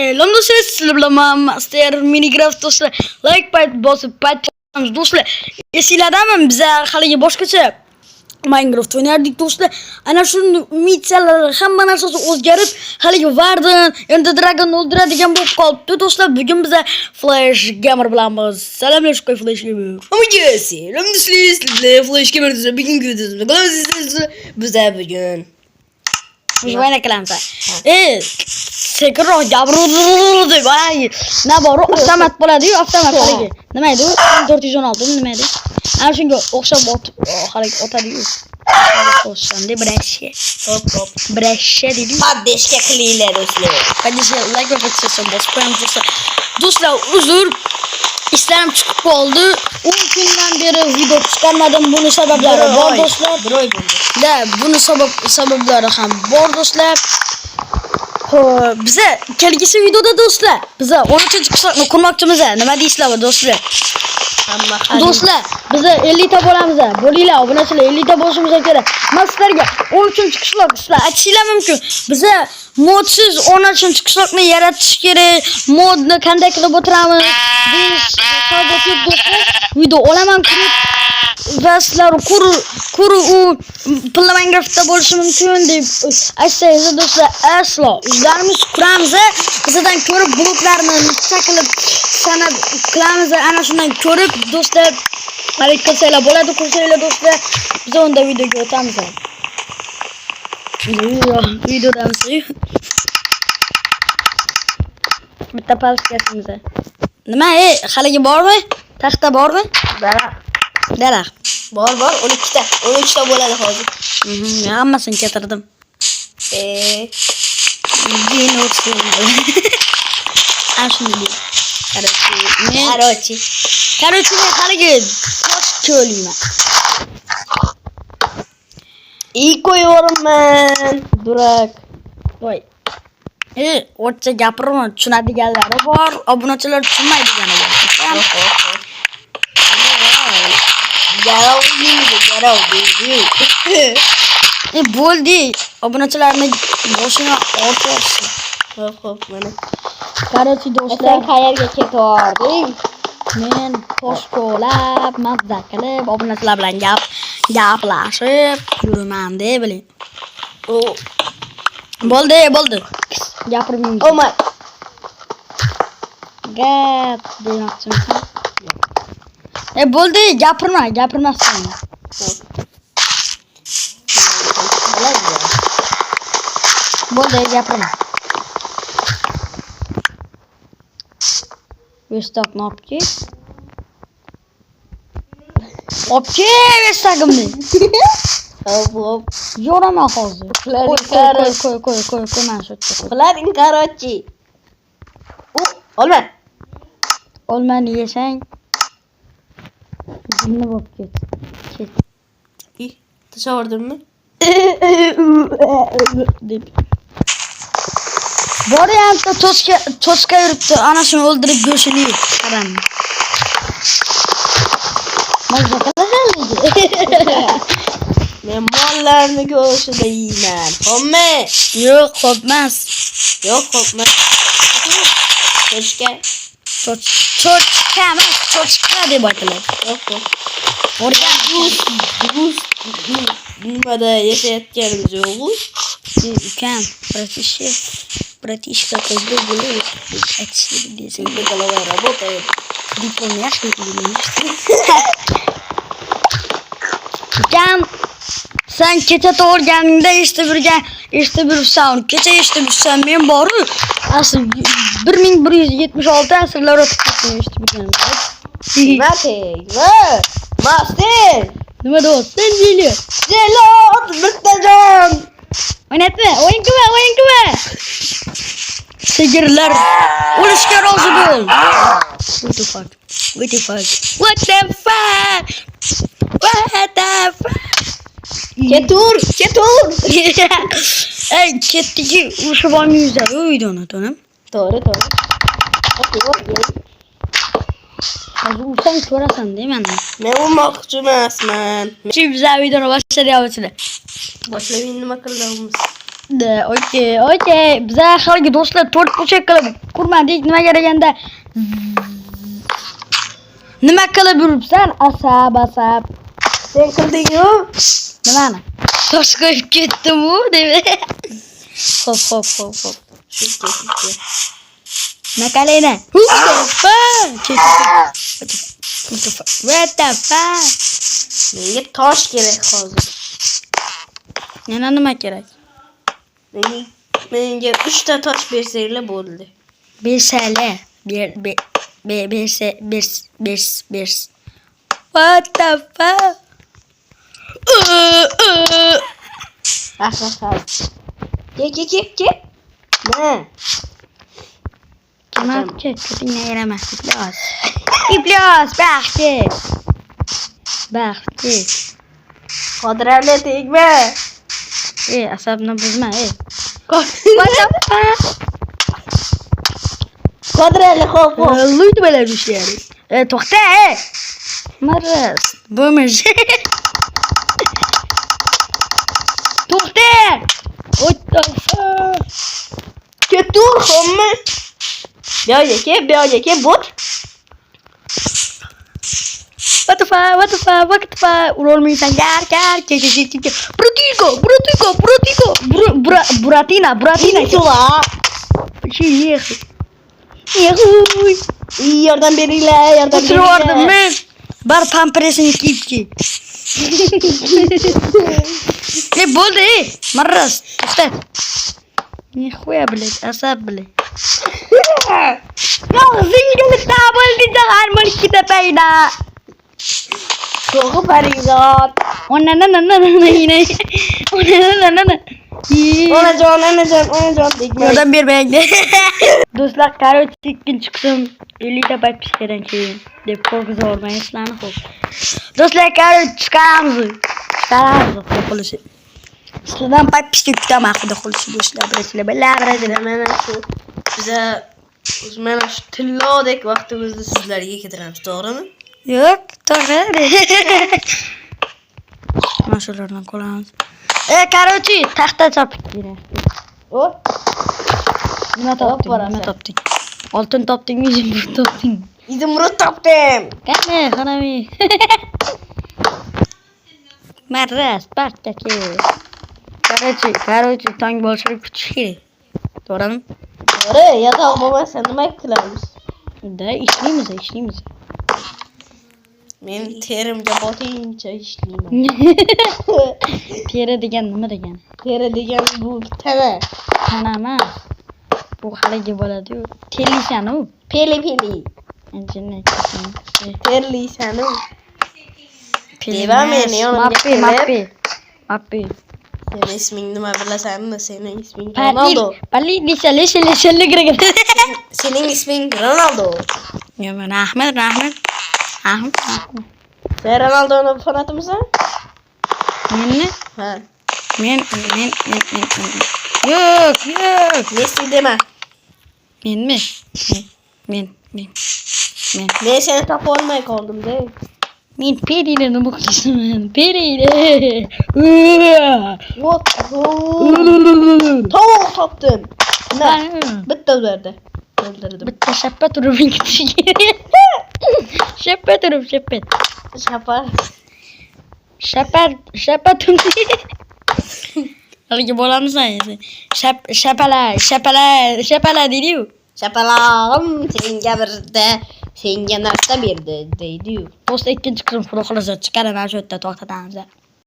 Selam dostlar, sizlerle bilan Master Minecraft do'stlar. Like bosib paytamiz do'stlar. Esinglardanmi biza haligi boshqacha Minecraft o'ynardik do'stlar. Ana shuni umidsalar hamma narsasi o'zgarib, haligi Warden, endi Dragon o'ldiradigan bo'lib qolibdi do'stlar. Bugun biza Flash Gamer bilanmiz. Salomlashib qo'y Flash Gamer. Hammaga selam do'stlar, sizlar Flash Gamer do'stlar. Bugun biza bugun Juvayna qilamiz. Sekinroq gapirib deb, na bor, avtomat bo'ladi-yu, avtomat haligi. Nima edi u? 416 nima edi? Ana shunga o'xshab haligi otadi-yu. O'shanda birashga. Hop. Birashga deydi. Padeshga qilinglar do'stlar. Padeshga like va podpisan bosib qo'yamiz do'stlar. Do'stlar, uzr. Ishlarim chiqib qoldi. 10 kundan beri video chiqarmadim. Buni sabablari bor do'stlar. Bir oy bo'ldi. Da, buni sabablari ham bor do'stlar. Biza kelgusi videoda do'stlar, biza 13-qishloqni qurmoqchimiz. Nima deysizlar do'stlar? Hamma Do'stlar, biza 50 ta bo'lamiz. Bo'linglar, obunachilar 50 ta bo'lishimiz kerak. Men sizlarga 13-qishloq sizlar aytishinglar mumkin. Biza modsiz 13-qishloqni yaratish kerak. Modni qanday qilib o'tiramiz? Biz hozircha do'stlar video olaman klip va sizlar kuru u pilla Minecraftda bo'lishi mumkin deb aytsangiz do'stlar, aslo o'zlarimiz quramiz. Bizdan ko'rib bloklarni nechta qilib sanab qilamiz. Ana shundan ko'rib do'stlar harakat qilsanglar bo'ladi, kursanglar do'stlar. Biz unda videoga o'tamiz. Videodamiz. Bitta palskasimiz. Nima, haligi bormi? Taxta bormi? Daraxt. Bor, 12 ta. 13 ta bo'ladi hozir. Hammasini keltirdim. Ashuni. Короче, men haligi tosh ko'layman. Qo'yaverman. Durak. Voy. O'rta gapirma, tushunadiganlari bor, obunachilar tushunmaydigani bor. Garov deydi. Bo'ldi. Obunachilarni boshini ortayapsiz. Xo'p, mana. Короче, do'stlar, Sen qayerga ketarding? men tosh ko'lab, mazza qilib, obunachilar bilan gaplashib yuraman deb biling. Bo'ldi. Gapirmayman. Omay. Gap demoqchimisan? Bo'ldi, gapirmasdan. Bo'ldi, gapirma. Vestokni olib kel, vestogimni. Hop. Yo'raman hozir. Qo'y, mana shu yerda. Qilading, короче. Olma. Olmani yesang, jinni bo'lib ket. Tashordimmi? deb. Boryapti, to'sqa yuribdi. Ana shuni o'ldirib go'shini yeb. Qarang. Mazza qilasan. Men mollarni go'shida yeyman. Xo'pmi? Yo'q, xo'pmas. Toshka. Cho'chqa deb aytiladi. Yo'q. O'rgan. Nimada yashayotganimiz yo'q-ku. Ukam, bratishka qildi bo'lib aytishdi desang. Голова работает. Diplom yaxshi o'qiyman. Ukam, sen kecha tug'ilganingda eshitib yursan. Kecha eshitib yursan, men boru asl 1176 asrlar o'tib ketgan eshitib yurganim. Master. Nima do'st? Sen jeli. Zelot bittajon. O'ynatma, o'yin qilma. Sigirlar o'lishga rozi bo'l. What the fuck? Ketur. Ketdiki, o'sha bo'lmaysan, o'ydon otanim. To'g'ri. Okey. Hozir sen ko'rasan deyman. Men o'lmoqchi emasman. Biza videoni boshlayapmiz. Boshlab nima qilamiz? Okey. Bize halkı dostlar 4 burchak qilib kurmadik. Nima keraganda nima qilib yuribsan? Asab. Sen qilding-ku. Nimani? Tosh qo'yib ketdim u, deb. Hop. Shuncha. Nakalayna. What the fuck? Menga tosh kerak hozir. Yana nima kerak? Menga 3 ta tosh bersanglar bo'ldi. Bersala. Bers. What the fuck? Ke. Ne? Kemakchi, ko'tingni ayirama. Iblis, baxti. Qodirali tegma. Asabni buzma, Qodirali xo'p. Luydi bo'lar ishlar. To'xta, Maras, bo'lmish. To'xta! What the fuck? Ketur xomma. Bu yoqga ke, bot. What the fuck? Urolmaysan, gar. Buratina. Cho'la. Yordam beringlar, O'tirdim men. Bar pampersini kiyibki. Bo'ldi, Maras, to'xta. Nixuya bilet, asab bilet. Zinga bitta bo'ldi, harmon ikkita payda. To'g'ri parizod. Onajon tegma. yordam bermang. Do'stlar, qaror ikkinchi qism 50 ta pay pishgandan keyin deb qo'rqib olmang sizlarni xo'p. Do'stlar, qaror chiqamiz. Qo'qilishi. Sizlardan pay pishgan kutaman xudo xohlasa do'stlar. Bilasizlar. Mana shu tillodek vaqtimizni sizlarga ketiramiz, to'g'rimi? Yo'q, to'g'ri. Mana shulardan qolamiz. Qarorchi, taxta chopib kerak. O, Nima topding? Oltin topdingmi, zimrit topding? izimrud topdim. Qani, xonami. Maras, partaki. Qarorchi, tong bo'lishini kutish kerak. To'g'rimi? To'g'ri, yotoq bo'lmasa nima qilamiz? Ishlaymiz. Men terimga botincha ishlayman. Teri degan nima degan? Teri degan bu tana. Tanama. Bu haligi bo'ladi-yu. Telisanu. Peli. Anjini. Terlisanu. Deva meni yonimga Mappi. Senin ismin nima bilasanmi? Sening isming Ronaldo. Palli lisha kiragan. Sening isming Ronaldo. Yo, men Ahmed. Sen Ronaldo'ni fanatimisan? Menni? Ha. Men. Yo'q. Messi dema. Menmi? Men. Men seni topa olmay qoldim-da. Men Peri'ni muxlisman. Peri'ni. What? Tovuq topdim. Na, bitta ularda. O'ldirdim. Bitta shappa turib ketish kerak. Shappa. Shappa turib. Haligi bo'lamiz-mi? Shapala deydi-yu. Shapalog'im senga birda senga narsa berdi deydi-yu. Do'st ikkinchi qism xudo xohlasa chiqaran shu yerda to'xtatamiz.